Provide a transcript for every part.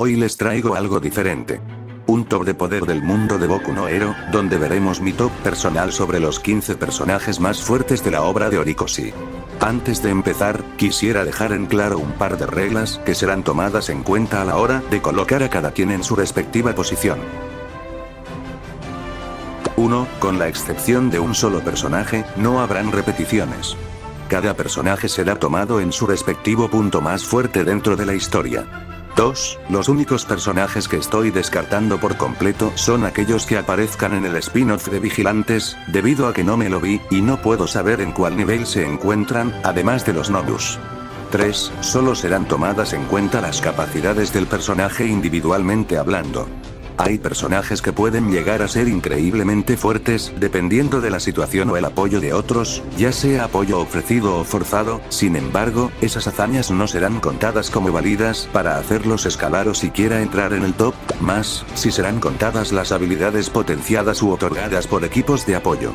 Hoy les traigo algo diferente. Un top de poder del mundo de Boku no Hero, donde veremos mi top personal sobre los 15 personajes más fuertes de la obra de Horikoshi. Antes de empezar, quisiera dejar en claro un par de reglas que serán tomadas en cuenta a la hora de colocar a cada quien en su respectiva posición. 1. Con la excepción de un solo personaje, no habrán repeticiones. Cada personaje será tomado en su respectivo punto más fuerte dentro de la historia. 2. Los únicos personajes que estoy descartando por completo son aquellos que aparezcan en el spin-off de Vigilantes, debido a que no me lo vi, y no puedo saber en cuál nivel se encuentran, además de los Nobus. 3. Solo serán tomadas en cuenta las capacidades del personaje individualmente hablando. Hay personajes que pueden llegar a ser increíblemente fuertes, dependiendo de la situación o el apoyo de otros, ya sea apoyo ofrecido o forzado. Sin embargo, esas hazañas no serán contadas como válidas para hacerlos escalar o siquiera entrar en el top, más, si serán contadas las habilidades potenciadas u otorgadas por equipos de apoyo.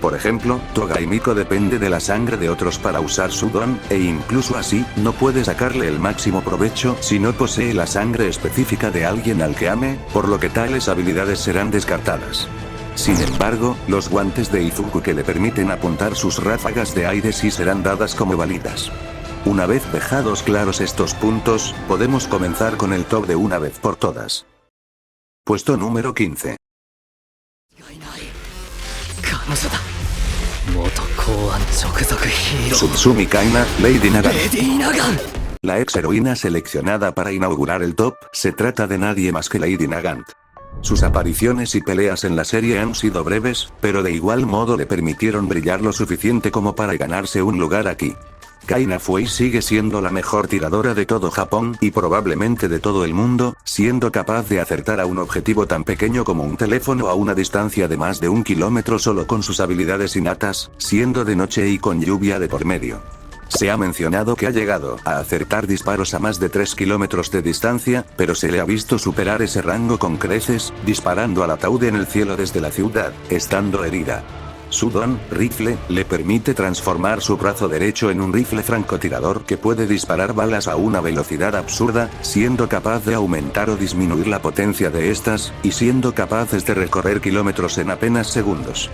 Por ejemplo, Toga y Miko depende de la sangre de otros para usar su don, e incluso así, no puede sacarle el máximo provecho si no posee la sangre específica de alguien al que ame, por lo que tales habilidades serán descartadas. Sin embargo, los guantes de Izuku que le permiten apuntar sus ráfagas de aire sí serán dadas como válidas. Una vez dejados claros estos puntos, podemos comenzar con el top de una vez por todas. Puesto número 15. Tsutsumi Kaina, Lady Nagan. La ex heroína seleccionada para inaugurar el top, se trata de nadie más que Lady Nagant. Sus apariciones y peleas en la serie han sido breves, pero de igual modo le permitieron brillar lo suficiente como para ganarse un lugar aquí. Kaina fue y sigue siendo la mejor tiradora de todo Japón y probablemente de todo el mundo, siendo capaz de acertar a un objetivo tan pequeño como un teléfono a una distancia de más de 1 kilómetro solo con sus habilidades innatas, siendo de noche y con lluvia de por medio. Se ha mencionado que ha llegado a acertar disparos a más de 3 kilómetros de distancia, pero se le ha visto superar ese rango con creces, disparando al ataúd en el cielo desde la ciudad, estando herida. Su don, rifle, le permite transformar su brazo derecho en un rifle francotirador que puede disparar balas a una velocidad absurda, siendo capaz de aumentar o disminuir la potencia de estas, y siendo capaces de recorrer kilómetros en apenas segundos.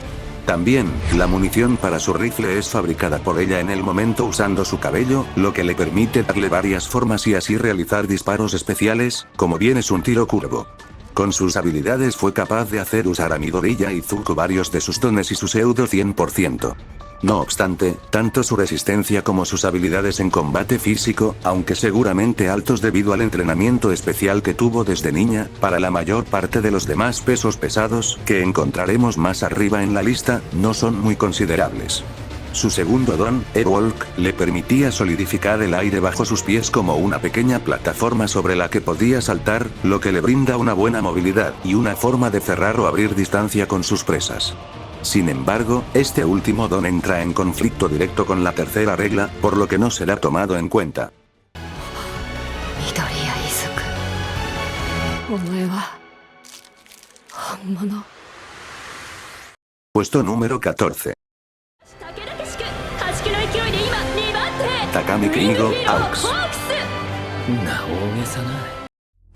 También, la munición para su rifle es fabricada por ella en el momento usando su cabello, lo que le permite darle varias formas y así realizar disparos especiales, como bien es un tiro curvo. Con sus habilidades fue capaz de hacer usar a Midoriya y Izuku varios de sus dones y su pseudo 100%. No obstante, tanto su resistencia como sus habilidades en combate físico, aunque seguramente altos debido al entrenamiento especial que tuvo desde niña, para la mayor parte de los demás pesos pesados, que encontraremos más arriba en la lista, no son muy considerables. Su segundo don, Airwalk, le permitía solidificar el aire bajo sus pies como una pequeña plataforma sobre la que podía saltar, lo que le brinda una buena movilidad y una forma de cerrar o abrir distancia con sus presas. Sin embargo, este último don entra en conflicto directo con la tercera regla, por lo que no será tomado en cuenta. Puesto número 14. Takami Kiigo, Aux.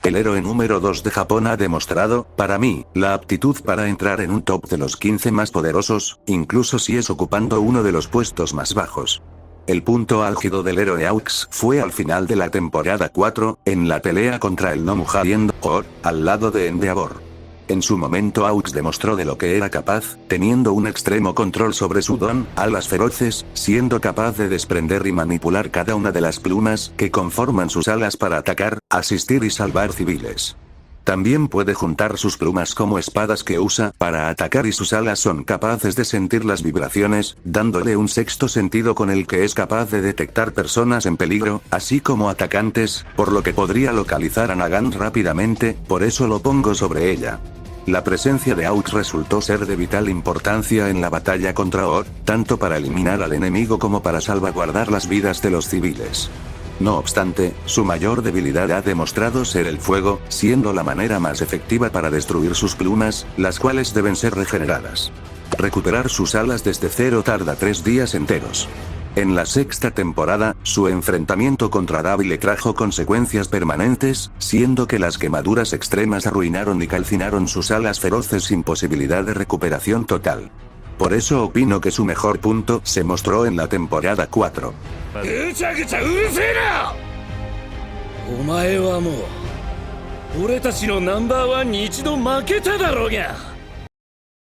El héroe número 2 de Japón ha demostrado, para mí, la aptitud para entrar en un top de los 15 más poderosos, incluso si es ocupando uno de los puestos más bajos. El punto álgido del héroe Aux fue al final de la temporada 4, en la pelea contra el Nomuha Or, al lado de Endeavor. En su momento Aux demostró de lo que era capaz, teniendo un extremo control sobre su don, alas feroces, siendo capaz de desprender y manipular cada una de las plumas que conforman sus alas para atacar, asistir y salvar civiles. También puede juntar sus plumas como espadas que usa para atacar y sus alas son capaces de sentir las vibraciones, dándole un sexto sentido con el que es capaz de detectar personas en peligro, así como atacantes, por lo que podría localizar a Nagant rápidamente, por eso lo pongo sobre ella. La presencia de Aux resultó ser de vital importancia en la batalla contra Or, tanto para eliminar al enemigo como para salvaguardar las vidas de los civiles. No obstante, su mayor debilidad ha demostrado ser el fuego, siendo la manera más efectiva para destruir sus plumas, las cuales deben ser regeneradas. Recuperar sus alas desde cero tarda 3 días enteros. En la sexta temporada, su enfrentamiento contra Dabi le trajo consecuencias permanentes, siendo que las quemaduras extremas arruinaron y calcinaron sus alas feroces sin posibilidad de recuperación total. Por eso opino que su mejor punto se mostró en la temporada 4.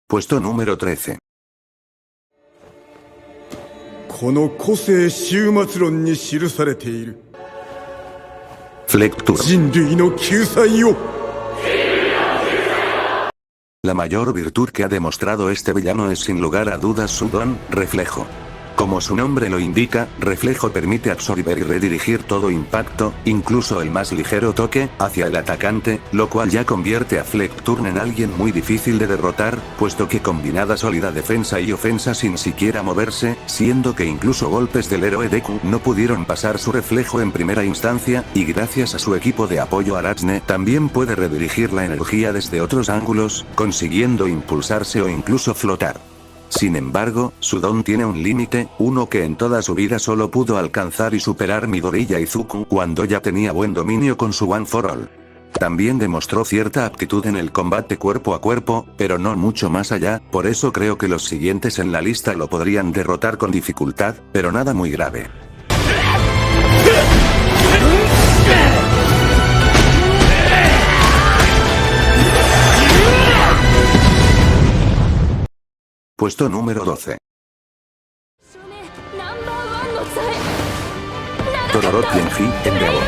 Puesto número 13. この個性終末論に記されている Flectur. 人類の救済を La mayor virtud que ha demostrado este villano es sin lugar a dudas su don, reflejo. Como su nombre lo indica, reflejo permite absorber y redirigir todo impacto, incluso el más ligero toque, hacia el atacante, lo cual ya convierte a Flecturn en alguien muy difícil de derrotar, puesto que combinada sólida defensa y ofensa sin siquiera moverse, siendo que incluso golpes del héroe Deku no pudieron pasar su reflejo en primera instancia, y gracias a su equipo de apoyo Arachne también puede redirigir la energía desde otros ángulos, consiguiendo impulsarse o incluso flotar. Sin embargo, su don tiene un límite, uno que en toda su vida solo pudo alcanzar y superar Midoriya Izuku cuando ya tenía buen dominio con su One for All. También demostró cierta aptitud en el combate cuerpo a cuerpo, pero no mucho más allá, por eso creo que los siguientes en la lista lo podrían derrotar con dificultad, pero nada muy grave. Puesto número 12. Todoroki Endeavor.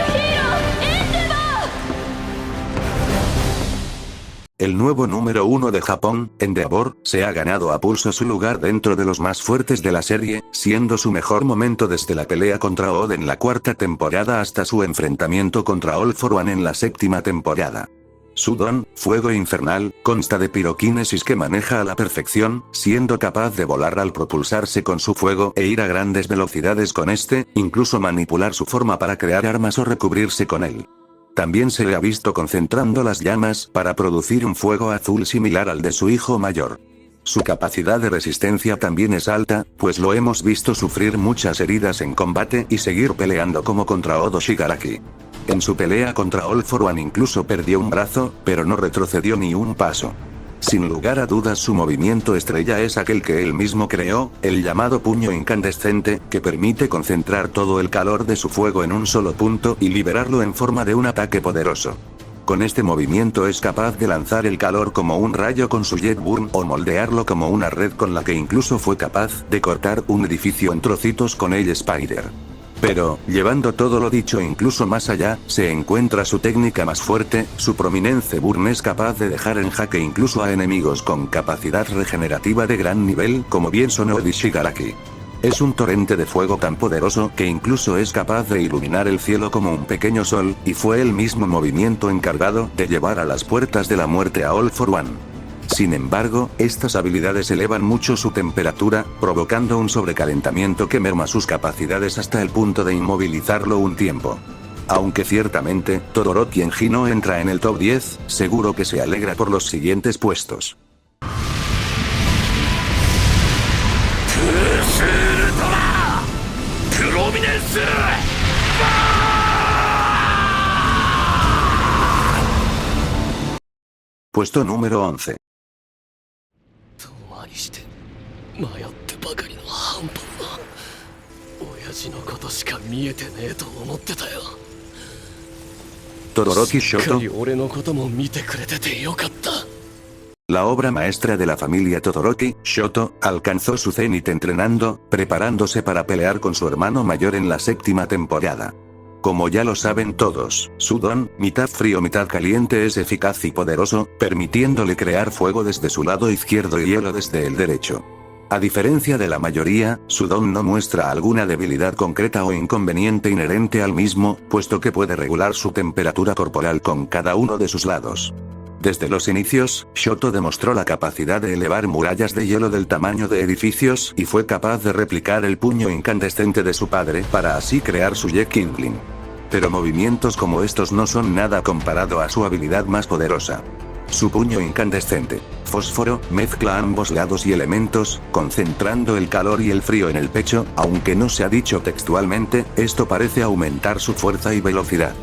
El nuevo número 1 de Japón, Endeavor, se ha ganado a pulso su lugar dentro de los más fuertes de la serie, siendo su mejor momento desde la pelea contra Odd en la cuarta temporada hasta su enfrentamiento contra All For One en la séptima temporada. Su don, fuego infernal, consta de piroquinesis que maneja a la perfección, siendo capaz de volar al propulsarse con su fuego e ir a grandes velocidades con este, incluso manipular su forma para crear armas o recubrirse con él. También se le ha visto concentrando las llamas para producir un fuego azul similar al de su hijo mayor. Su capacidad de resistencia también es alta, pues lo hemos visto sufrir muchas heridas en combate y seguir peleando como contra Odo Shigaraki. En su pelea contra All For One incluso perdió un brazo, pero no retrocedió ni un paso. Sin lugar a dudas su movimiento estrella es aquel que él mismo creó, el llamado puño incandescente, que permite concentrar todo el calor de su fuego en un solo punto y liberarlo en forma de un ataque poderoso. Con este movimiento es capaz de lanzar el calor como un rayo con su Jet Burn o moldearlo como una red con la que incluso fue capaz de cortar un edificio en trocitos con el Spider. Pero, llevando todo lo dicho incluso más allá, se encuentra su técnica más fuerte, su prominente burn es capaz de dejar en jaque incluso a enemigos con capacidad regenerativa de gran nivel como bien son Oda y Shigaraki. Es un torrente de fuego tan poderoso que incluso es capaz de iluminar el cielo como un pequeño sol, y fue el mismo movimiento encargado de llevar a las puertas de la muerte a All For One. Sin embargo, estas habilidades elevan mucho su temperatura, provocando un sobrecalentamiento que merma sus capacidades hasta el punto de inmovilizarlo un tiempo. Aunque ciertamente, Todoroki Enji no entra en el top 10, seguro que se alegra por los siguientes puestos. Puesto número 11. Todoroki Shoto. La obra maestra de la familia Todoroki, Shoto, alcanzó su cenit entrenando, preparándose para pelear con su hermano mayor en la séptima temporada. Como ya lo saben todos, su don, mitad frío mitad caliente, es eficaz y poderoso, permitiéndole crear fuego desde su lado izquierdo y hielo desde el derecho. A diferencia de la mayoría, su don no muestra alguna debilidad concreta o inconveniente inherente al mismo, puesto que puede regular su temperatura corporal con cada uno de sus lados. Desde los inicios, Shoto demostró la capacidad de elevar murallas de hielo del tamaño de edificios y fue capaz de replicar el puño incandescente de su padre para así crear su Jet Kindling. Pero movimientos como estos no son nada comparado a su habilidad más poderosa. Su puño incandescente, fósforo, mezcla ambos lados y elementos, concentrando el calor y el frío en el pecho, aunque no se ha dicho textualmente, esto parece aumentar su fuerza y velocidad.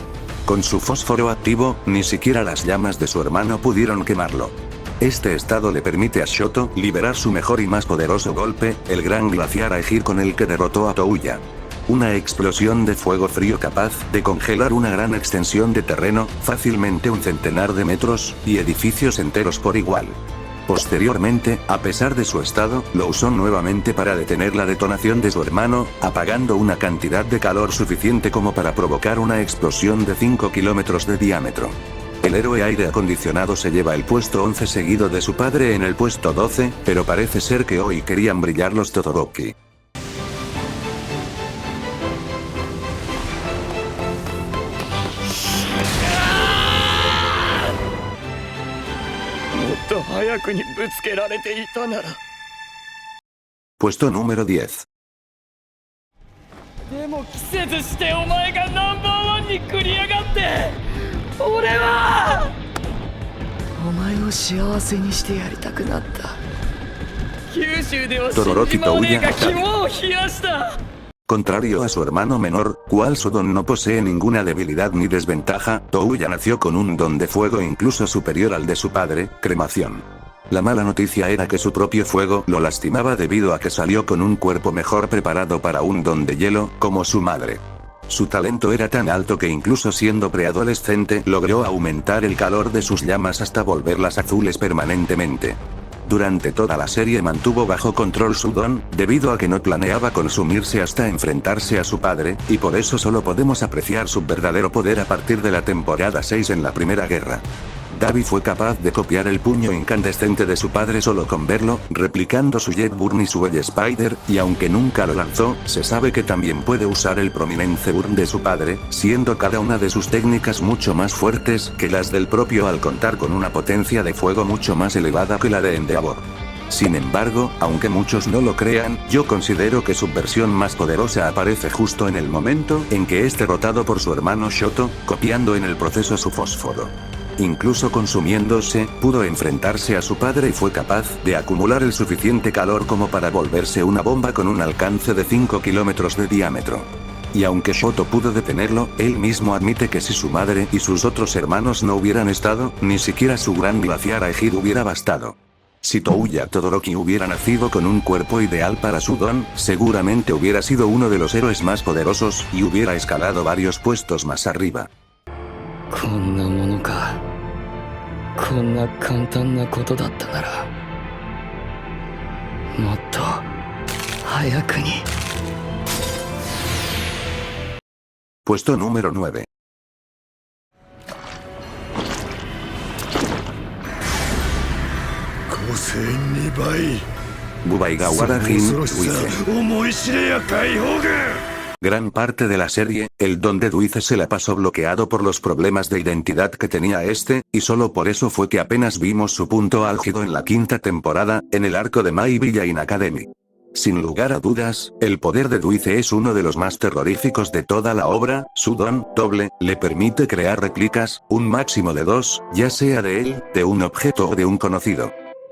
Con su fósforo activo, ni siquiera las llamas de su hermano pudieron quemarlo. Este estado le permite a Shoto liberar su mejor y más poderoso golpe, el gran glaciar Aegir con el que derrotó a Touya. Una explosión de fuego frío capaz de congelar una gran extensión de terreno, fácilmente un centenar de metros, y edificios enteros por igual. Posteriormente, a pesar de su estado, lo usó nuevamente para detener la detonación de su hermano, apagando una cantidad de calor suficiente como para provocar una explosión de 5 kilómetros de diámetro. El héroe aire acondicionado se lleva el puesto 11 seguido de su padre en el puesto 12, pero parece ser que hoy querían brillar los Todoroki. Puesto número 10. でも季節してお前がナンバーワンに繰り上がって俺はお前を幸せにしてやりたくなった。九州では死んじまうねえが肝を冷やした。 Contrario a su hermano menor, cual su don no posee ninguna debilidad ni desventaja, Touya nació con un don de fuego incluso superior al de su padre, cremación. La mala noticia era que su propio fuego lo lastimaba debido a que salió con un cuerpo mejor preparado para un don de hielo, como su madre. Su talento era tan alto que incluso siendo preadolescente logró aumentar el calor de sus llamas hasta volverlas azules permanentemente. Durante toda la serie mantuvo bajo control su don, debido a que no planeaba consumirse hasta enfrentarse a su padre, y por eso solo podemos apreciar su verdadero poder a partir de la temporada 6 en la Primera Guerra. Dabi fue capaz de copiar el puño incandescente de su padre solo con verlo, replicando su Jet Burn y su Edge Spider, y aunque nunca lo lanzó, se sabe que también puede usar el Prominence Burn de su padre, siendo cada una de sus técnicas mucho más fuertes que las del propio al contar con una potencia de fuego mucho más elevada que la de Endeavor. Sin embargo, aunque muchos no lo crean, yo considero que su versión más poderosa aparece justo en el momento en que es derrotado por su hermano Shoto, copiando en el proceso su fósforo. Incluso consumiéndose, pudo enfrentarse a su padre y fue capaz de acumular el suficiente calor como para volverse una bomba con un alcance de 5 kilómetros de diámetro. Y aunque Shoto pudo detenerlo, él mismo admite que si su madre y sus otros hermanos no hubieran estado, ni siquiera su gran glaciar Aegir hubiera bastado. Si Touya Todoroki hubiera nacido con un cuerpo ideal para su don, seguramente hubiera sido uno de los héroes más poderosos, y hubiera escalado varios puestos más arriba. こんなものか。こんな簡単なことだったならもっと早くに。Puesto número 9. Bubaigawara Jin Duice. Gran parte de la serie, el don de Duice se la pasó bloqueado por los problemas de identidad que tenía este, y solo por eso fue que apenas vimos su punto álgido en la quinta temporada, en el arco de My Villain Academy. Sin lugar a dudas, el poder de Duice es uno de los más terroríficos de toda la obra. Su don, doble, le permite crear réplicas, un máximo de 2, ya sea de él, de un objeto o de un conocido.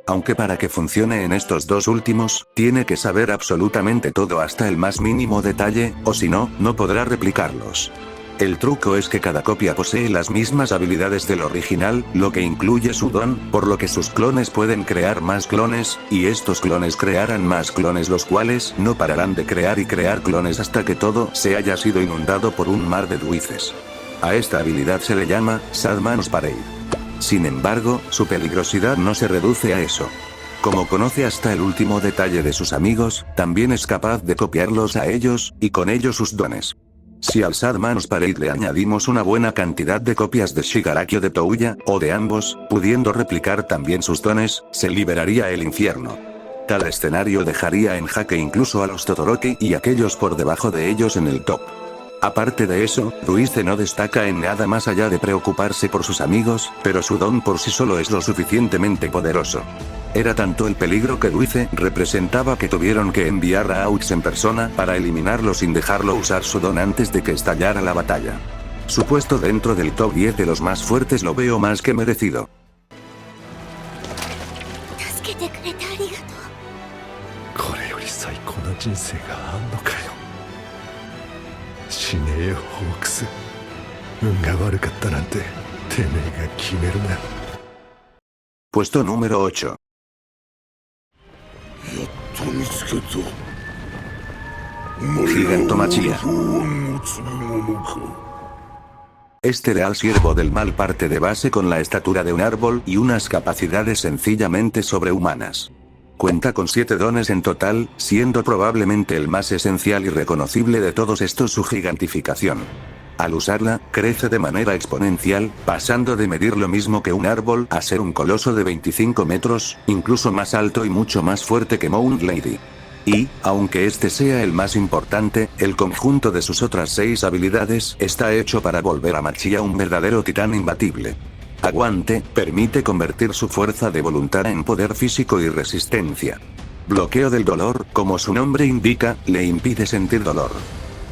Aunque para que funcione en estos dos últimos, tiene que saber absolutamente todo hasta el más mínimo detalle, o si no, no podrá replicarlos. El truco es que cada copia posee las mismas habilidades del original, lo que incluye su don, por lo que sus clones pueden crear más clones, y estos clones crearán más clones, los cuales no pararán de crear y crear clones hasta que todo se haya sido inundado por un mar de Duices. A esta habilidad se le llama Sadman's Parade. Sin embargo, su peligrosidad no se reduce a eso. Como conoce hasta el último detalle de sus amigos, también es capaz de copiarlos a ellos, y con ello sus dones. Si al Sadman's Parade le añadimos una buena cantidad de copias de Shigaraki o de Touya, o de ambos, pudiendo replicar también sus dones, se liberaría el infierno. Tal escenario dejaría en jaque incluso a los Todoroki y aquellos por debajo de ellos en el top. Aparte de eso, Duice no destaca en nada más allá de preocuparse por sus amigos, pero su don por sí solo es lo suficientemente poderoso. Era tanto el peligro que Duice representaba que tuvieron que enviar a Aux en persona para eliminarlo sin dejarlo usar su don antes de que estallara la batalla. Su puesto dentro del top 10 de los más fuertes lo veo más que merecido. 人生があんのかよ。死ねえよホークス。運が悪かったなんててめえが決めるな。 Puesto número 8. やっと見つけた。Gigantomachia. Este leal siervo del mal parte de base con la estatura de un árbol y unas capacidades sencillamente sobrehumanas. Cuenta con 7 dones en total, siendo probablemente el más esencial y reconocible de todos estos su gigantificación. Al usarla, crece de manera exponencial, pasando de medir lo mismo que un árbol a ser un coloso de 25 metros, incluso más alto y mucho más fuerte que Mount Lady. Y, aunque este sea el más importante, el conjunto de sus otras 6 habilidades está hecho para volver a Machia un verdadero titán imbatible. Aguante, permite convertir su fuerza de voluntad en poder físico y resistencia. Bloqueo del dolor, como su nombre indica, le impide sentir dolor.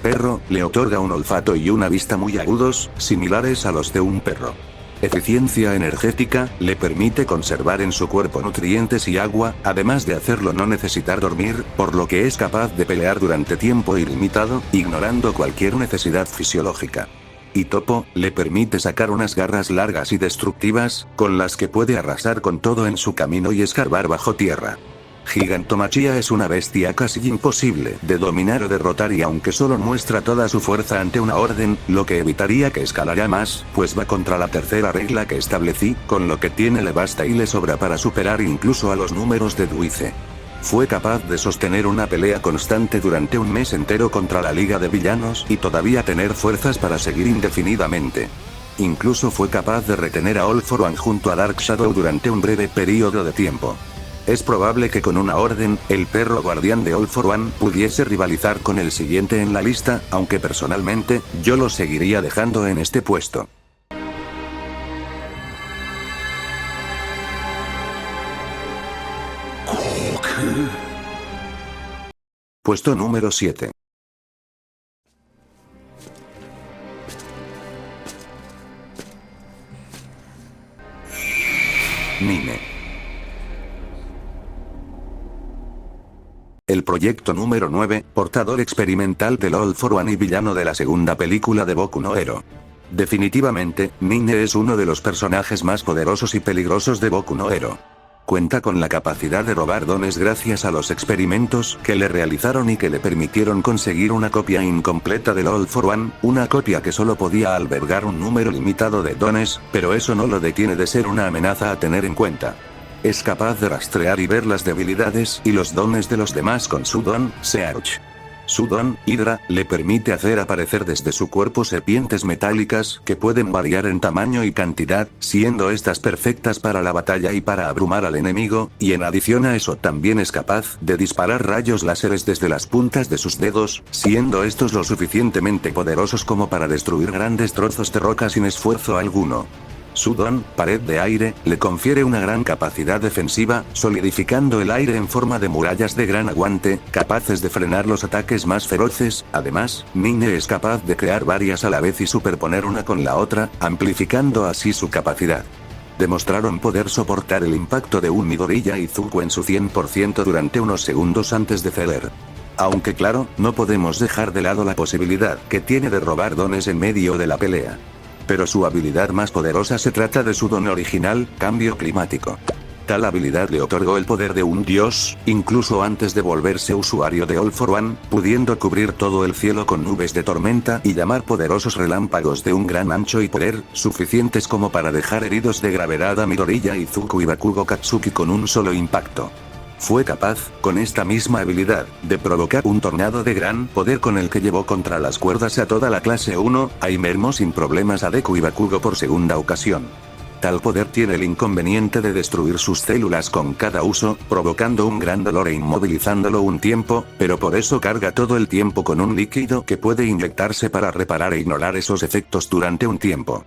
Perro, le otorga un olfato y una vista muy agudos, similares a los de un perro. Eficiencia energética, le permite conservar en su cuerpo nutrientes y agua, además de hacerlo no necesitar dormir, por lo que es capaz de pelear durante tiempo ilimitado, ignorando cualquier necesidad fisiológica. Y topo, le permite sacar unas garras largas y destructivas, con las que puede arrasar con todo en su camino y escarbar bajo tierra. Gigantomachia es una bestia casi imposible de dominar o derrotar y aunque solo muestra toda su fuerza ante una orden, lo que evitaría que escalara más, pues va contra la tercera regla que establecí, con lo que tiene le basta y le sobra para superar incluso a los números de Duice. Fue capaz de sostener una pelea constante durante un mes entero contra la Liga de Villanos y todavía tener fuerzas para seguir indefinidamente. Incluso fue capaz de retener a All For One junto a Dark Shadow durante un breve periodo de tiempo. Es probable que con una orden, el perro guardián de All For One pudiese rivalizar con el siguiente en la lista, aunque personalmente, yo lo seguiría dejando en este puesto. Puesto número 7. Mine. El proyecto número 9, portador experimental del All For One y villano de la segunda película de Boku no Hero. Definitivamente, Mine es uno de los personajes más poderosos y peligrosos de Boku no Hero. Cuenta con la capacidad de robar dones gracias a los experimentos que le realizaron y que le permitieron conseguir una copia incompleta del All For One, una copia que solo podía albergar un número limitado de dones, pero eso no lo detiene de ser una amenaza a tener en cuenta. Es capaz de rastrear y ver las debilidades y los dones de los demás con su don, Search. Su don, Hydra, le permite hacer aparecer desde su cuerpo serpientes metálicas que pueden variar en tamaño y cantidad, siendo estas perfectas para la batalla y para abrumar al enemigo, y en adición a eso también es capaz de disparar rayos láseres desde las puntas de sus dedos, siendo estos lo suficientemente poderosos como para destruir grandes trozos de roca sin esfuerzo alguno. Su don, pared de aire, le confiere una gran capacidad defensiva, solidificando el aire en forma de murallas de gran aguante, capaces de frenar los ataques más feroces. Además, Mine es capaz de crear varias a la vez y superponer una con la otra, amplificando así su capacidad. Demostraron poder soportar el impacto de un Midoriya Izuku en su 100% durante unos segundos antes de ceder. Aunque claro, no podemos dejar de lado la posibilidad que tiene de robar dones en medio de la pelea. Pero su habilidad más poderosa se trata de su don original, cambio climático. Tal habilidad le otorgó el poder de un dios, incluso antes de volverse usuario de All For One, pudiendo cubrir todo el cielo con nubes de tormenta y llamar poderosos relámpagos de un gran ancho y poder, suficientes como para dejar heridos de gravedad a Midoriya Izuku y Bakugo Katsuki con un solo impacto. Fue capaz, con esta misma habilidad, de provocar un tornado de gran poder con el que llevó contra las cuerdas a toda la clase 1, y mermó sin problemas a Deku y Bakugo por segunda ocasión. Tal poder tiene el inconveniente de destruir sus células con cada uso, provocando un gran dolor e inmovilizándolo un tiempo, pero por eso carga todo el tiempo con un líquido que puede inyectarse para reparar e ignorar esos efectos durante un tiempo.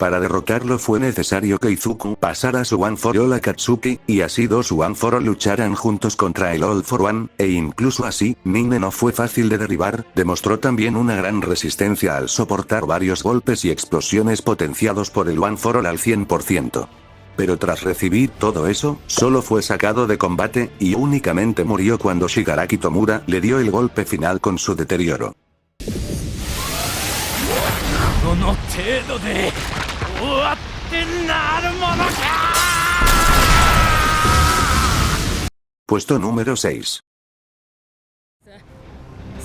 Para derrotarlo fue necesario que Izuku pasara su One for All a Katsuki, y así dos One for All lucharan juntos contra el All For One, e incluso así, Mine no fue fácil de derribar, demostró también una gran resistencia al soportar varios golpes y explosiones potenciados por el One for All al 100%. Pero tras recibir todo eso, solo fue sacado de combate, y únicamente murió cuando Shigaraki Tomura le dio el golpe final con su deterioro. Puesto número 6.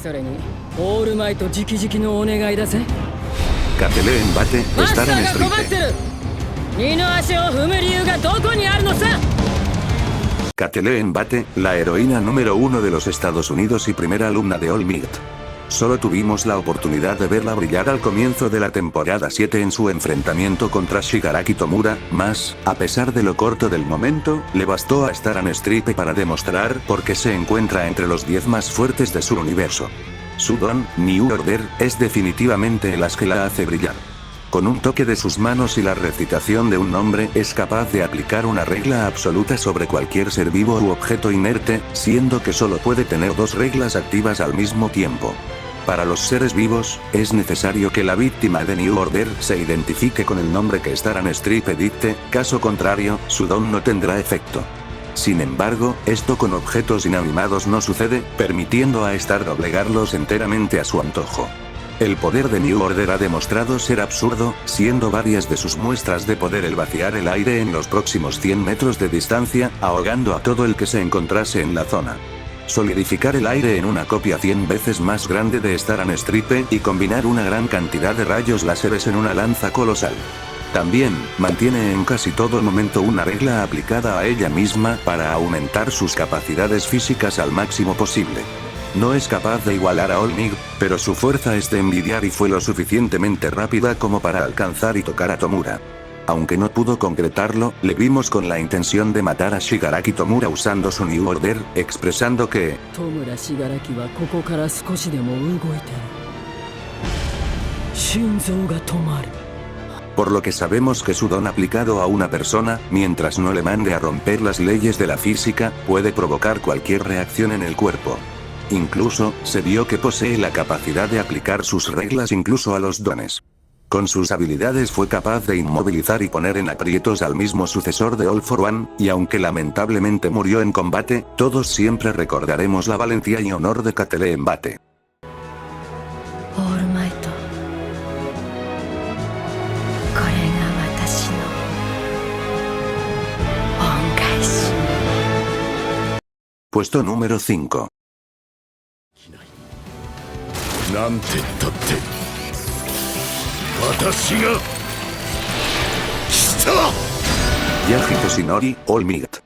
それにオールマイト直々のお願いだぜ。 Catele en bate, マスタ estar en ーが困って Street. る。二の足を踏む理由がどこにあるのさ。 Catele en bate, la heroína número 1 de los Estados Unidos y primera alumna de All Might. Solo tuvimos la oportunidad de verla brillar al comienzo de la temporada 7 en su enfrentamiento contra Shigaraki Tomura, mas, a pesar de lo corto del momento, le bastó a Staran Stripe para demostrar por qué se encuentra entre los 10 más fuertes de su universo. Su don, New Order, es definitivamente el as que la hace brillar. Con un toque de sus manos y la recitación de un nombre es capaz de aplicar una regla absoluta sobre cualquier ser vivo u objeto inerte, siendo que solo puede tener 2 reglas activas al mismo tiempo. Para los seres vivos, es necesario que la víctima de New Order se identifique con el nombre que Staran Stripe dicte, caso contrario, su don no tendrá efecto. Sin embargo, esto con objetos inanimados no sucede, permitiendo a Star doblegarlos enteramente a su antojo. El poder de New Order ha demostrado ser absurdo, siendo varias de sus muestras de poder el vaciar el aire en los próximos 100 metros de distancia, ahogando a todo el que se encontrase en la zona. Solidificar el aire en una copia 100 veces más grande de Staran Stripe y combinar una gran cantidad de rayos láseres en una lanza colosal. También, mantiene en casi todo momento una regla aplicada a ella misma para aumentar sus capacidades físicas al máximo posible. No es capaz de igualar a All Might, pero su fuerza es de envidiar y fue lo suficientemente rápida como para alcanzar y tocar a Tomura. Aunque no pudo concretarlo, le vimos con la intención de matar a Shigaraki Tomura usando su New Order, expresando que 戸村Shigarakiはここから少しでも動いてる。心臓が止まる。 por lo que sabemos que su don aplicado a una persona, mientras no le mande a romper las leyes de la física, puede provocar cualquier reacción en el cuerpo. Incluso, se vio que posee la capacidad de aplicar sus reglas incluso a los dones. Con sus habilidades fue capaz de inmovilizar y poner en aprietos al mismo sucesor de All for One, y aunque lamentablemente murió en combate, todos siempre recordaremos la valentía y honor de Catele en bate. オールマイト。これが私の恩返し。 Puesto número 5. なんて言ったって私が来た。 Yaji Toshinori, All Might.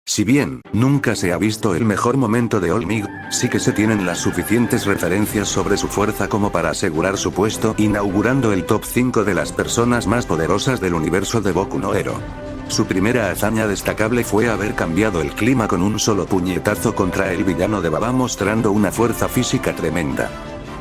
Si bien, nunca se ha visto el mejor momento de All Might, sí que se tienen las suficientes referencias sobre su fuerza como para asegurar su puesto, inaugurando el top 5 de las personas más poderosas del universo de Boku no Hero. Su primera hazaña destacable fue haber cambiado el clima con un solo puñetazo contra el villano de Baba, mostrando una fuerza física tremenda.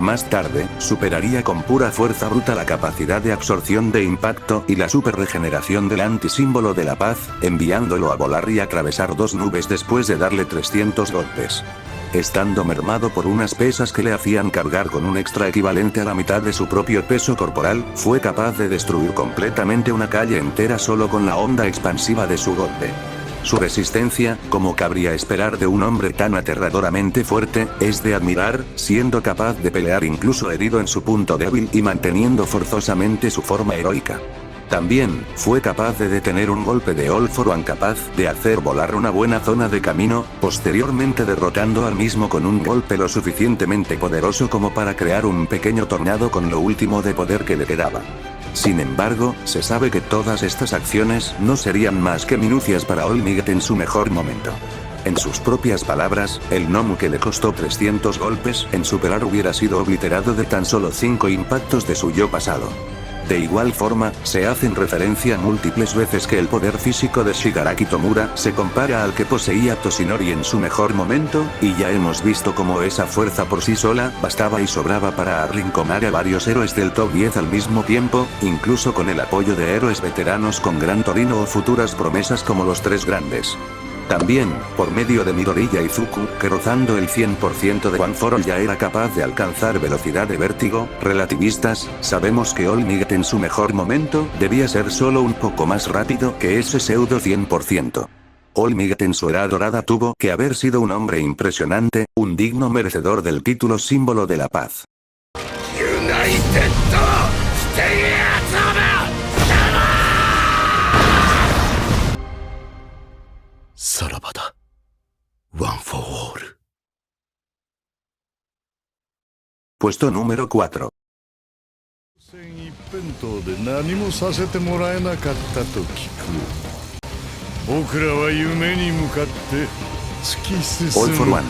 Más tarde, superaría con pura fuerza bruta la capacidad de absorción de impacto y la super regeneración del antisímbolo de la paz, enviándolo a volar y atravesar 2 nubes después de darle 300 golpes. Estando mermado por unas pesas que le hacían cargar con un extra equivalente a la mitad de su propio peso corporal, fue capaz de destruir completamente una calle entera solo con la onda expansiva de su golpe. Su resistencia, como cabría esperar de un hombre tan aterradoramente fuerte, es de admirar, siendo capaz de pelear incluso herido en su punto débil y manteniendo forzosamente su forma heroica. También, fue capaz de detener un golpe de All for One capaz de hacer volar una buena zona de camino, posteriormente derrotando al mismo con un golpe lo suficientemente poderoso como para crear un pequeño tornado con lo último de poder que le quedaba. Sin embargo, se sabe que todas estas acciones no serían más que minucias para All Might en su mejor momento. En sus propias palabras, el Nomu que le costó 300 golpes en superar hubiera sido obliterado de tan solo 5 impactos de su yo pasado. De igual forma, se hacen referencia múltiples veces que el poder físico de Shigaraki Tomura se compara al que poseía Toshinori en su mejor momento, y ya hemos visto cómo esa fuerza por sí sola bastaba y sobraba para arrinconar a varios héroes del top 10 al mismo tiempo, incluso con el apoyo de héroes veteranos con Gran Torino o futuras promesas como los 3 grandes. También, por medio de Midoriya Izuku, que rozando el 100% de One for All ya era capaz de alcanzar velocidad de vértigo, relativistas, sabemos que All Might en su mejor momento, debía ser solo un poco más rápido que ese pseudo 100%. All Might en su era dorada tuvo que haber sido un hombre impresionante, un digno merecedor del título símbolo de la paz. Sarabada. One for all. Puesto número 4. 一辺倒で何もさせてもらえなかったと聞く。僕らは夢に向かって突き進む。 All for One.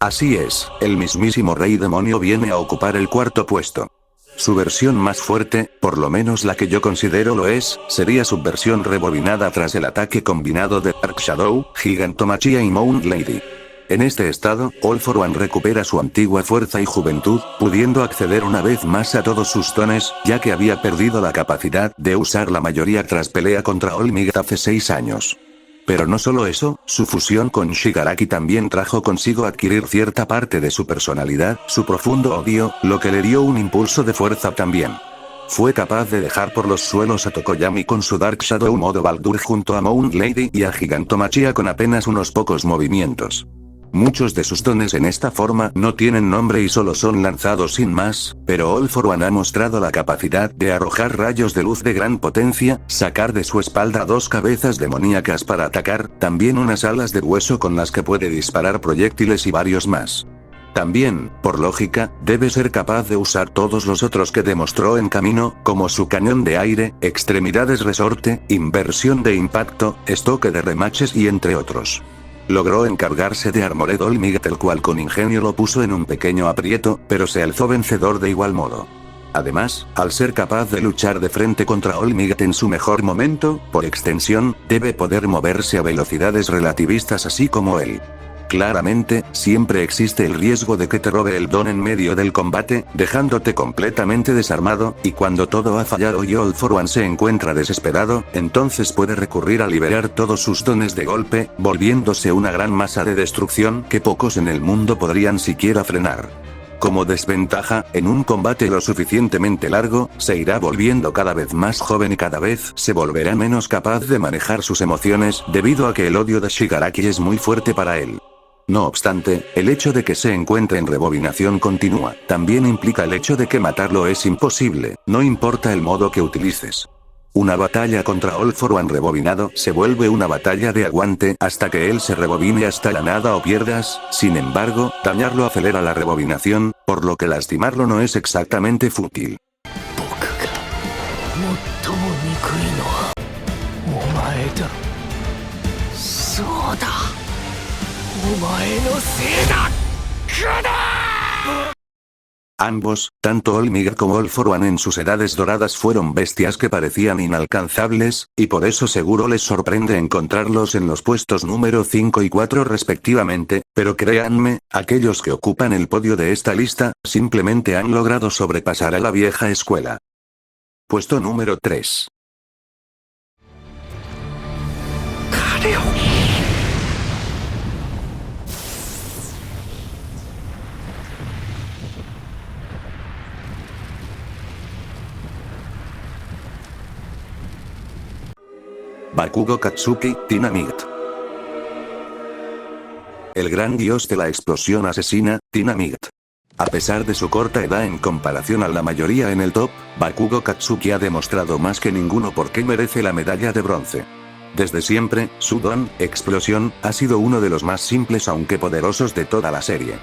Así es, el mismísimo Rey Demonio viene a ocupar el cuarto puesto. Su versión más fuerte, por lo menos la que yo considero lo es, sería su versión rebobinada tras el ataque combinado de Dark Shadow, Gigantomachia y Moon Lady. En este estado, All for One recupera su antigua fuerza y juventud, pudiendo acceder una vez más a todos sus dones, ya que había perdido la capacidad de usar la mayoría tras pelea contra All Might hace 6 años. Pero no solo eso, su fusión con Shigaraki también trajo consigo adquirir cierta parte de su personalidad, su profundo odio, lo que le dio un impulso de fuerza también. Fue capaz de dejar por los suelos a Tokoyami con su Dark Shadow modo Baldur junto a Moon Lady y a Gigantomachia con apenas unos pocos movimientos. Muchos de sus dones en esta forma no tienen nombre y solo son lanzados sin más, pero All for One ha mostrado la capacidad de arrojar rayos de luz de gran potencia, sacar de su espalda 2 cabezas demoníacas para atacar, también unas alas de hueso con las que puede disparar proyectiles y varios más. También, por lógica, debe ser capaz de usar todos los otros que demostró en camino, como su cañón de aire, extremidades resorte, inversión de impacto, estoque de remaches y entre otros. Logró encargarse de Armored All Might, el cual con ingenio lo puso en un pequeño aprieto, pero se alzó vencedor de igual modo. Además, al ser capaz de luchar de frente contra All Might en su mejor momento, por extensión, debe poder moverse a velocidades relativistas así como él. Claramente, siempre existe el riesgo de que te robe el don en medio del combate, dejándote completamente desarmado, y cuando todo ha fallado y All for One se encuentra desesperado, entonces puede recurrir a liberar todos sus dones de golpe, volviéndose una gran masa de destrucción que pocos en el mundo podrían siquiera frenar. Como desventaja, en un combate lo suficientemente largo, se irá volviendo cada vez más joven y cada vez se volverá menos capaz de manejar sus emociones, debido a que el odio de Shigaraki es muy fuerte para él. No obstante, el hecho de que se encuentre en rebobinación continua, también implica el hecho de que matarlo es imposible, no importa el modo que utilices. Una batalla contra All for One rebobinado se vuelve una batalla de aguante hasta que él se rebobine hasta la nada o pierdas, sin embargo, dañarlo acelera la rebobinación, por lo que lastimarlo no es exactamente fútil. Ambos, tanto All Might como All for One en sus edades doradas fueron bestias que parecían inalcanzables, y por eso seguro les sorprende encontrarlos en los puestos número 5 y 4 respectivamente, pero créanme, aquellos que ocupan el podio de esta lista, simplemente han logrado sobrepasar a la vieja escuela. Puesto número 3. Bakugo Katsuki, Dynamite. El gran dios de la explosión asesina, Dynamite. A pesar de su corta edad en comparación a la mayoría en el top, Bakugo Katsuki ha demostrado más que ninguno por qué merece la medalla de bronce. Desde siempre, su don, explosión, ha sido uno de los más simples aunque poderosos de toda la serie.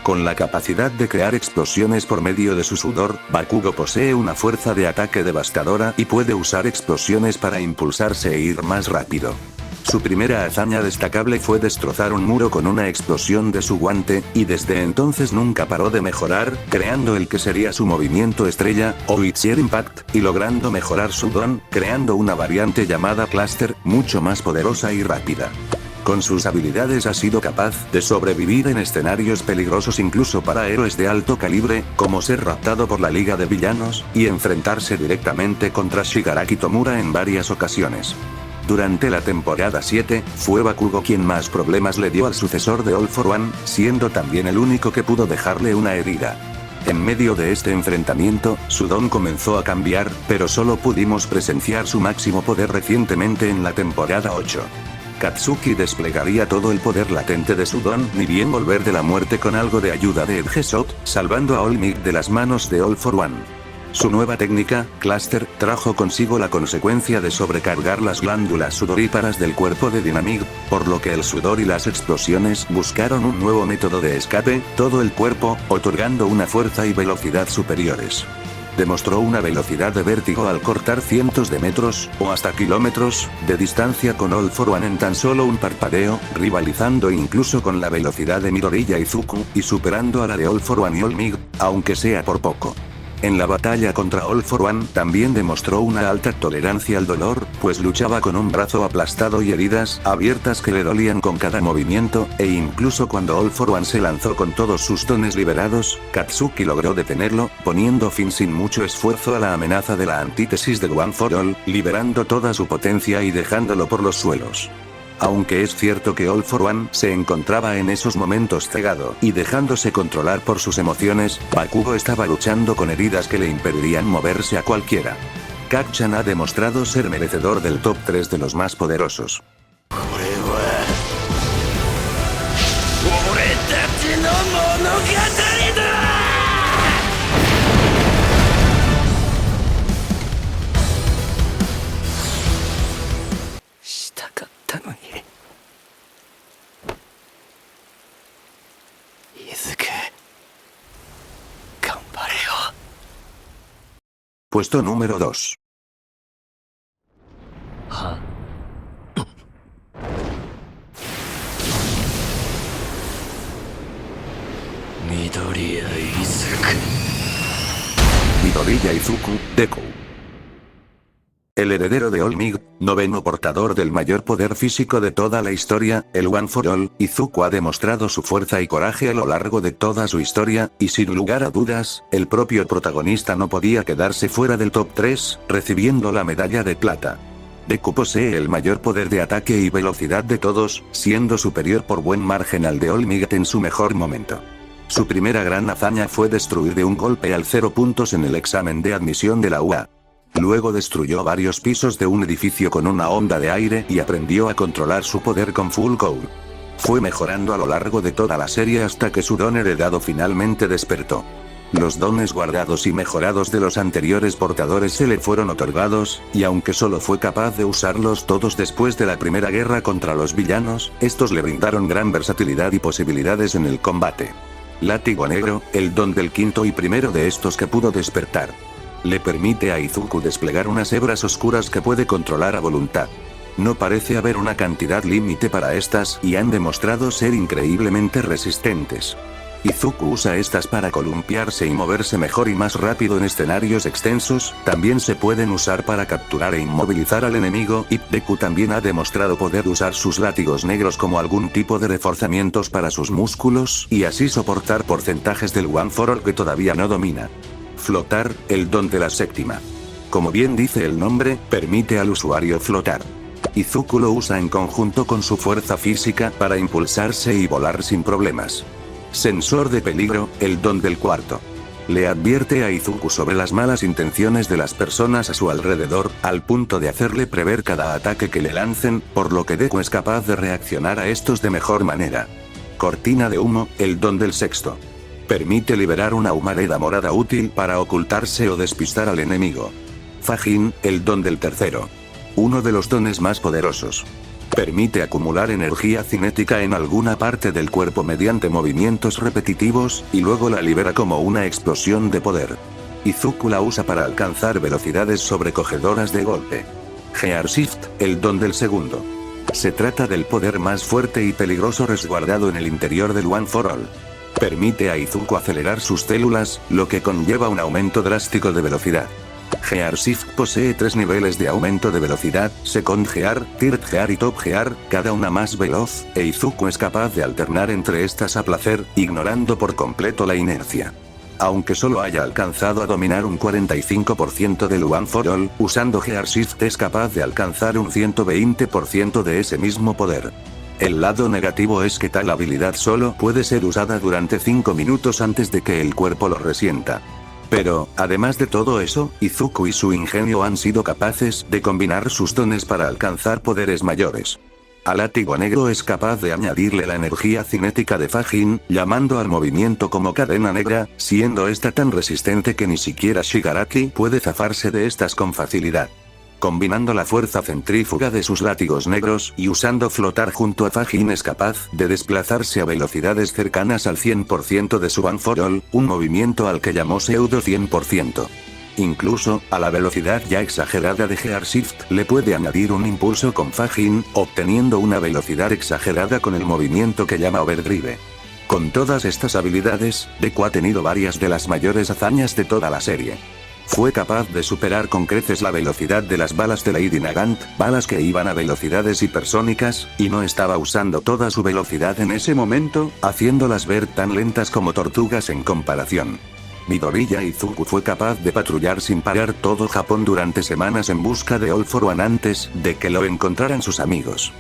Con la capacidad de crear explosiones por medio de su sudor, Bakugo posee una fuerza de ataque devastadora y puede usar explosiones para impulsarse e ir más rápido. Su primera hazaña destacable fue destrozar un muro con una explosión de su guante, y desde entonces nunca paró de mejorar, creando el que sería su movimiento estrella, o It's-Air Impact, y logrando mejorar su don, creando una variante llamada Cluster, mucho más poderosa y rápida. Con sus habilidades ha sido capaz de sobrevivir en escenarios peligrosos incluso para héroes de alto calibre, como ser raptado por la Liga de Villanos, y enfrentarse directamente contra Shigaraki Tomura en varias ocasiones. Durante la temporada 7, fue Bakugo quien más problemas le dio al sucesor de All for One, siendo también el único que pudo dejarle una herida. En medio de este enfrentamiento, su don comenzó a cambiar, pero solo pudimos presenciar su máximo poder recientemente en la temporada 8. Katsuki desplegaría todo el poder latente de su don, ni bien volver de la muerte con algo de ayuda de Edgesot, salvando a All Might de las manos de All for One. Su nueva técnica, Cluster, trajo consigo la consecuencia de sobrecargar las glándulas sudoríparas del cuerpo de Dynamig, por lo que el sudor y las explosiones buscaron un nuevo método de escape, todo el cuerpo, otorgando una fuerza y velocidad superiores. Demostró una velocidad de vértigo al cortar cientos de metros, o hasta kilómetros, de distancia con All for One en tan solo un parpadeo, rivalizando incluso con la velocidad de Midoriya Izuku, y superando a la de All for One y All Might, aunque sea por poco. En la batalla contra All for One también demostró una alta tolerancia al dolor, pues luchaba con un brazo aplastado y heridas abiertas que le dolían con cada movimiento, e incluso cuando All for One se lanzó con todos sus dones liberados, Katsuki logró detenerlo, poniendo fin sin mucho esfuerzo a la amenaza de la antítesis del One for All, liberando toda su potencia y dejándolo por los suelos. Aunque es cierto que All for One se encontraba en esos momentos cegado y dejándose controlar por sus emociones, Bakugo estaba luchando con heridas que le impedirían moverse a cualquiera. Kacchan ha demostrado ser merecedor del top 3 de los más poderosos. Puesto número 2. Midoriya Izuku, Deku. El heredero de All Might, noveno portador del mayor poder físico de toda la historia, el One for All, Izuku ha demostrado su fuerza y coraje a lo largo de toda su historia, y sin lugar a dudas, el propio protagonista no podía quedarse fuera del top 3, recibiendo la medalla de plata. Deku posee el mayor poder de ataque y velocidad de todos, siendo superior por buen margen al de All Might en su mejor momento. Su primera gran hazaña fue destruir de un golpe al 0 puntos en el examen de admisión de la UA. Luego destruyó varios pisos de un edificio con una onda de aire y aprendió a controlar su poder con Full Court. Fue mejorando a lo largo de toda la serie hasta que su don heredado finalmente despertó. Los dones guardados y mejorados de los anteriores portadores se le fueron otorgados, y aunque solo fue capaz de usarlos todos después de la primera guerra contra los villanos, estos le brindaron gran versatilidad y posibilidades en el combate. Látigo Negro, el don del quinto y primero de estos que pudo despertar. Le permite a Izuku desplegar unas hebras oscuras que puede controlar a voluntad. No parece haber una cantidad límite para estas y han demostrado ser increíblemente resistentes. Izuku usa estas para columpiarse y moverse mejor y más rápido en escenarios extensos, también se pueden usar para capturar e inmovilizar al enemigo, y Deku también ha demostrado poder usar sus látigos negros como algún tipo de reforzamientos para sus músculos y así soportar porcentajes del One for All que todavía no domina. Flotar, el don de la séptima. Como bien dice el nombre, permite al usuario flotar. Izuku lo usa en conjunto con su fuerza física para impulsarse y volar sin problemas. Sensor de peligro, el don del cuarto. Le advierte a Izuku sobre las malas intenciones de las personas a su alrededor, al punto de hacerle prever cada ataque que le lancen, por lo que Deku es capaz de reaccionar a estos de mejor manera. Cortina de humo, el don del sexto. Permite liberar una humareda morada útil para ocultarse o despistar al enemigo. Fajin, el don del tercero. Uno de los dones más poderosos. Permite acumular energía cinética en alguna parte del cuerpo mediante movimientos repetitivos, y luego la libera como una explosión de poder. Izuku la usa para alcanzar velocidades sobrecogedoras de golpe. Gear Shift, el don del segundo. Se trata del poder más fuerte y peligroso resguardado en el interior del One for All. Permite a Izuku acelerar sus células, lo que conlleva un aumento drástico de velocidad. Gear Shift posee 3 niveles de aumento de velocidad, Second Gear, Third Gear y Top Gear, cada una más veloz, e Izuku es capaz de alternar entre estas a placer, ignorando por completo la inercia. Aunque solo haya alcanzado a dominar un 45% del One for All, usando Gear Shift es capaz de alcanzar un 120% de ese mismo poder. El lado negativo es que tal habilidad solo puede ser usada durante 5 minutos antes de que el cuerpo lo resienta. Pero, además de todo eso, Izuku y su ingenio han sido capaces de combinar sus dones para alcanzar poderes mayores. Al látigo negro es capaz de añadirle la energía cinética de Fajin, llamando al movimiento como cadena negra, siendo esta tan resistente que ni siquiera Shigaraki puede zafarse de estas con facilidad. Combinando la fuerza centrífuga de sus látigos negros y usando flotar junto a Fajin es capaz de desplazarse a velocidades cercanas al 100% de su One for All, un movimiento al que llamó pseudo 100%. Incluso, a la velocidad ya exagerada de Gear Shift le puede añadir un impulso con Fajin, obteniendo una velocidad exagerada con el movimiento que llama Overdrive. Con todas estas habilidades, Deku ha tenido varias de las mayores hazañas de toda la serie. Fue capaz de superar con creces la velocidad de las balas de Lady Nagant, balas que iban a velocidades hipersónicas, y no estaba usando toda su velocidad en ese momento, haciéndolas ver tan lentas como tortugas en comparación. Midoriya Izuku fue capaz de patrullar sin parar todo Japón durante semanas en busca de All for One antes de que lo encontraran sus amigos.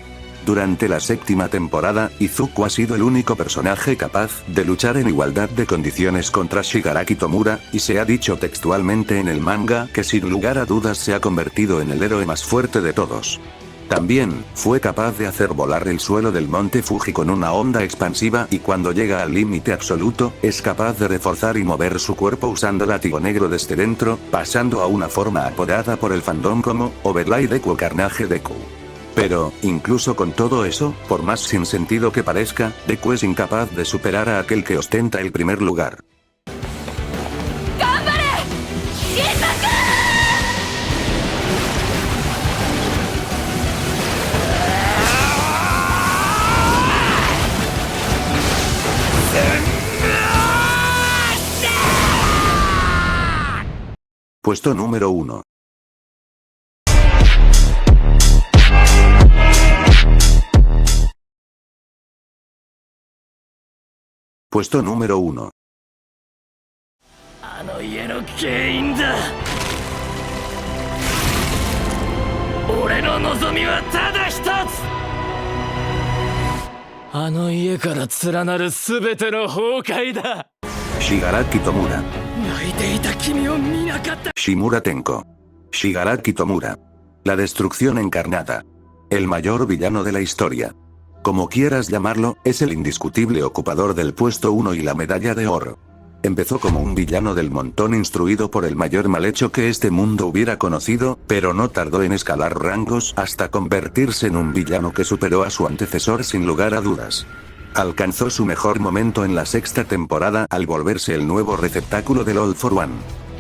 Durante la 7ª temporada, Izuku ha sido el único personaje capaz de luchar en igualdad de condiciones contra Shigaraki Tomura, y se ha dicho textualmente en el manga que sin lugar a dudas se ha convertido en el héroe más fuerte de todos. También, fue capaz de hacer volar el suelo del monte Fuji con una onda expansiva y cuando llega al límite absoluto, es capaz de reforzar y mover su cuerpo usando látigo negro desde dentro, pasando a una forma apodada por el fandom como Overlay Deku Carnage Deku. Pero, incluso con todo eso, por más sin sentido que parezca, Deku es incapaz de superar a aquel que ostenta el primer lugar. Puesto número 1. Puesto número 1. あの家の原因だ。俺の望みはただ一つ。あの家から連なる全ての崩壊だ。 Shigaraki Tomura. 泣いていた君を見なかった。 Shimura Tenko. Shigaraki Tomura. La destrucción encarnada. El mayor villano de la historia. Como quieras llamarlo, es el indiscutible ocupador del puesto 1 y la medalla de oro. Empezó como un villano del montón instruido por el mayor mal hecho que este mundo hubiera conocido, pero no tardó en escalar rangos hasta convertirse en un villano que superó a su antecesor sin lugar a dudas. Alcanzó su mejor momento en la 6ª temporada al volverse el nuevo receptáculo del All for One.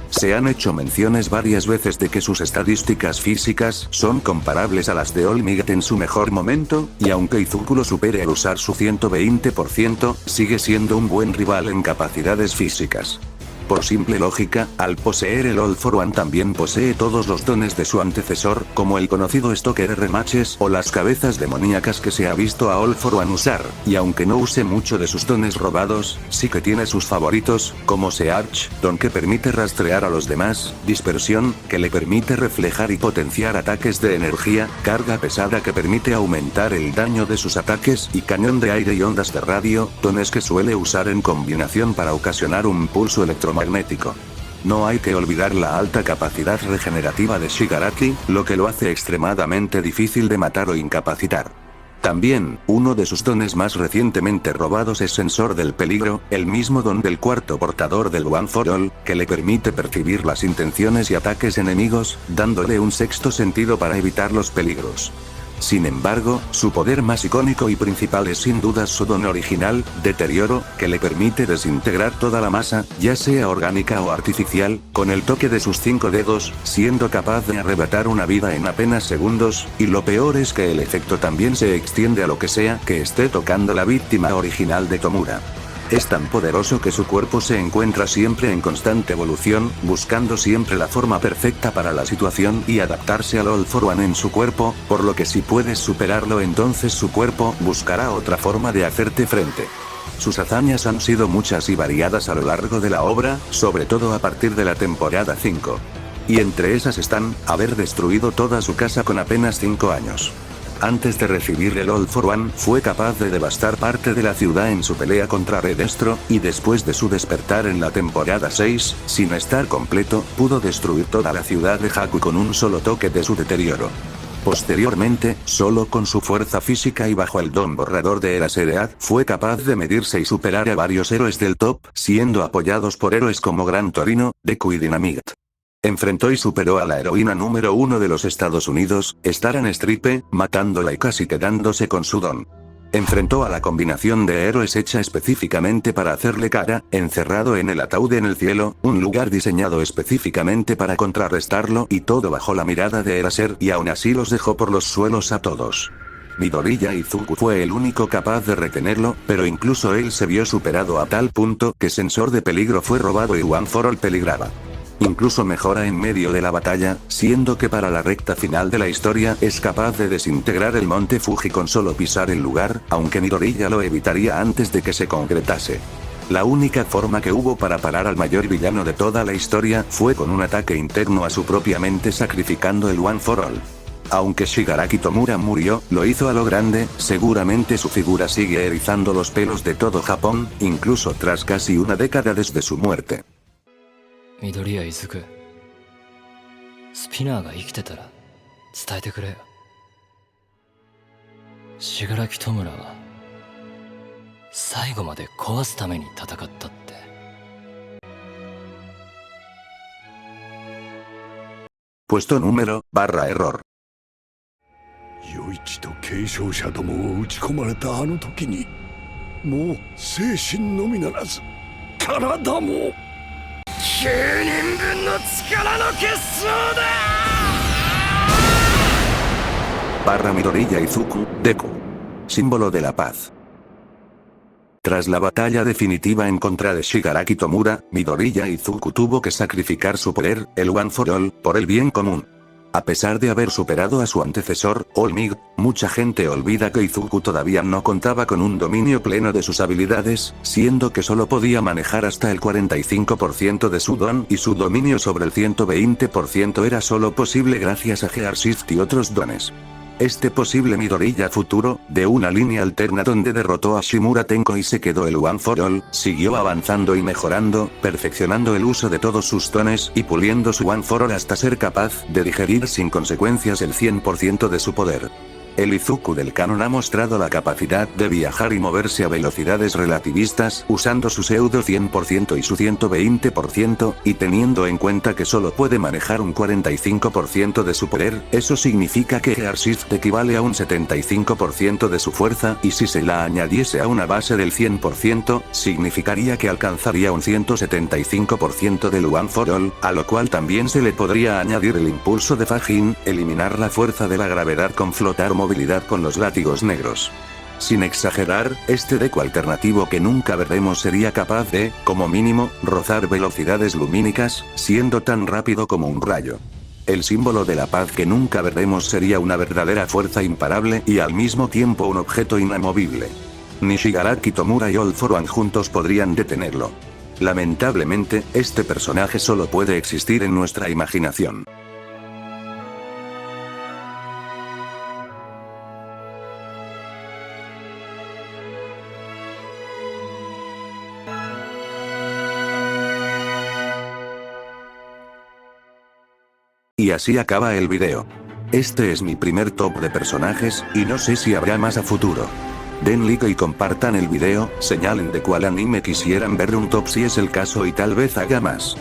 Se han hecho menciones varias veces de que sus estadísticas físicas son comparables a las de All Might en su mejor momento, y aunque Izuku lo supere al usar su 120%, sigue siendo un buen rival en capacidades físicas. Por simple lógica, al poseer el All for One también posee todos los dones de su antecesor, como el conocido Stoker R-Matches o las cabezas demoníacas que se ha visto a All for One usar, y aunque no use mucho de sus dones robados, sí que tiene sus favoritos, como Search, don que permite rastrear a los demás, Dispersión, que le permite reflejar y potenciar ataques de energía, Carga pesada que permite aumentar el daño de sus ataques y Cañón de aire y ondas de radio, dones que suele usar en combinación para ocasionar un pulso electromagnético. No hay que olvidar la alta capacidad regenerativa de Shigaraki, lo que lo hace extremadamente difícil de matar o incapacitar. También, uno de sus dones más recientemente robados es Sensor del Peligro, el mismo don del cuarto portador del One for All, que le permite percibir las intenciones y ataques enemigos, dándole un sexto sentido para evitar los peligros. Sin embargo, su poder más icónico y principal es sin duda su don original, Deterioro, que le permite desintegrar toda la masa, ya sea orgánica o artificial, con el toque de sus 5 dedos, siendo capaz de arrebatar una vida en apenas segundos, y lo peor es que el efecto también se extiende a lo que sea que esté tocando la víctima original de Tomura. Es tan poderoso que su cuerpo se encuentra siempre en constante evolución, buscando siempre la forma perfecta para la situación y adaptarse al All for One en su cuerpo, por lo que si puedes superarlo entonces su cuerpo buscará otra forma de hacerte frente. Sus hazañas han sido muchas y variadas a lo largo de la obra, sobre todo a partir de la temporada 5. Y entre esas están, haber destruido toda su casa con apenas 5 años. Antes de recibir el All for One, fue capaz de devastar parte de la ciudad en su pelea contra Redestro, y después de su despertar en la temporada 6, sin estar completo, pudo destruir toda la ciudad de Haku con un solo toque de su deterioro. Posteriormente, solo con su fuerza física y bajo el don borrador de Eraserhead, fue capaz de medirse y superar a varios héroes del top, siendo apoyados por héroes como Gran Torino, Deku y Dynamite. Enfrentó y superó a la heroína número 1 de los Estados Unidos, Staran Stripe, matándola y casi quedándose con su don. Enfrentó a la combinación de héroes hecha específicamente para hacerle cara, encerrado en el ataúd en el cielo, un lugar diseñado específicamente para contrarrestarlo y todo bajo la mirada de Eraser, y aún así los dejó por los suelos a todos. Midoriya Izuku fue el único capaz de retenerlo, pero incluso él se vio superado a tal punto que Sensor de Peligro fue robado y One for All peligraba. Incluso mejora en medio de la batalla, siendo que para la recta final de la historia es capaz de desintegrar el monte Fuji con solo pisar el lugar, aunque Midoriya lo evitaría antes de que se concretase. La única forma que hubo para parar al mayor villano de toda la historia fue con un ataque interno a su propia mente sacrificando el One for All. Aunque Shigaraki Tomura murió, lo hizo a lo grande, seguramente su figura sigue erizando los pelos de todo Japón, incluso tras casi una década desde su muerte. 緑谷出久スピナーが生きてたら伝えてくれよ。信楽戸村は最後まで壊すために戦ったって。Puesto número, /error. 与一と継承者どもを打ち込まれたあの時に、もう精神のみならず体も。9人分の力の結晶だMidoriya Izuku, Deku. Símbolo de la paz. Tras la batalla definitiva en contra de Shigaraki Tomura, Midoriya Izuku tuvo que sacrificar su poder, el One for All, por el bien común. A pesar de haber superado a su antecesor, All Might, mucha gente olvida que Izuku todavía no contaba con un dominio pleno de sus habilidades, siendo que solo podía manejar hasta el 45% de su don y su dominio sobre el 120% era solo posible gracias a Gear Shift y otros dones. Este posible Midoriya futuro, de una línea alterna donde derrotó a Shimura Tenko y se quedó el One for All, siguió avanzando y mejorando, perfeccionando el uso de todos sus dones y puliendo su One for All hasta ser capaz de digerir sin consecuencias el 100% de su poder. El Izuku del canon ha mostrado la capacidad de viajar y moverse a velocidades relativistas, usando su pseudo 100% y su 120%, y teniendo en cuenta que solo puede manejar un 45% de su poder, eso significa que Gear Shift equivale a un 75% de su fuerza, y si se la añadiese a una base del 100%, significaría que alcanzaría un 175% del One for All, a lo cual también se le podría añadir el impulso de Fajin, eliminar la fuerza de la gravedad con flotar movilidad con los látigos negros. Sin exagerar, este Deku alternativo que nunca veremos sería capaz de, como mínimo, rozar velocidades lumínicas, siendo tan rápido como un rayo. El símbolo de la paz que nunca veremos sería una verdadera fuerza imparable y al mismo tiempo un objeto inamovible. Ni Shigaraki Tomura y All for One juntos podrían detenerlo. Lamentablemente, este personaje solo puede existir en nuestra imaginación. Y así acaba el video. Este es mi primer top de personajes, y no sé si habrá más a futuro. Den like y compartan el video, señalen de cuál anime quisieran ver un top si es el caso y tal vez haga más.